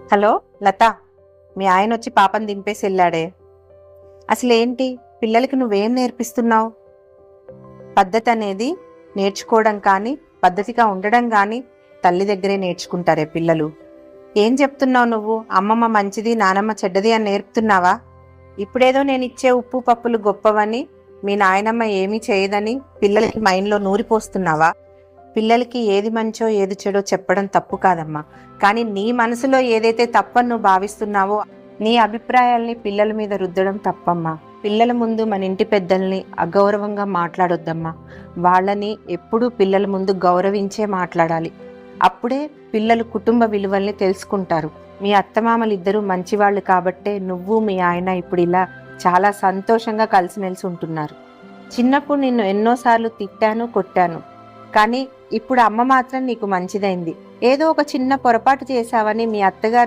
Hello లత, మీ ఆయన వచ్చి పాపని దింపేసి వెళ్ళాడే. అసలేంటి పిల్లలకి నువ్వేం నేర్పిస్తున్నావు? పద్ధతి అనేది నేర్చుకోవడం కానీ, పద్ధతిగా ఉండడం కానీ తల్లి దగ్గరే నేర్చుకుంటారే పిల్లలు. ఏం చెప్తున్నావు నువ్వు? అమ్మమ్మ మంచిది, నానమ్మ చెడ్డది అని నేర్పుతున్నావా? ఇప్పుడేదో నేను ఇచ్చే ఉప్పు పప్పులు గొప్పవని, మీ నాయనమ్మ ఏమీ చేయదని పిల్లలకి మైండ్లో నూరిపోస్తున్నావా? పిల్లలకి ఏది మంచో ఏది చెడో చెప్పడం తప్పు కాదమ్మా. కానీ నీ మనసులో ఏదైతే తప్పని నువ్వు భావిస్తున్నావో నీ అభిప్రాయాల్ని పిల్లల మీద రుద్దడం తప్పమ్మా. పిల్లల ముందు మన ఇంటి పెద్దల్ని అగౌరవంగా మాట్లాడొద్దమ్మా. వాళ్ళని ఎప్పుడూ పిల్లల ముందు గౌరవించే మాట్లాడాలి. అప్పుడే పిల్లలు కుటుంబ విలువల్ని తెలుసుకుంటారు. మీ అత్తమామలు ఇద్దరూ మంచివాళ్ళు కాబట్టే నువ్వు మీ ఆయన ఇప్పుడు ఇలా చాలా సంతోషంగా కలిసిమెలిసి ఉంటున్నారు. చిన్నప్పుడు నిన్ను ఎన్నోసార్లు తిట్టాను, కొట్టాను. కానీ ఇప్పుడు అమ్మ మాత్రం నీకు మంచిదైంది. ఏదో ఒక చిన్న పొరపాటు చేశావని మీ అత్తగారు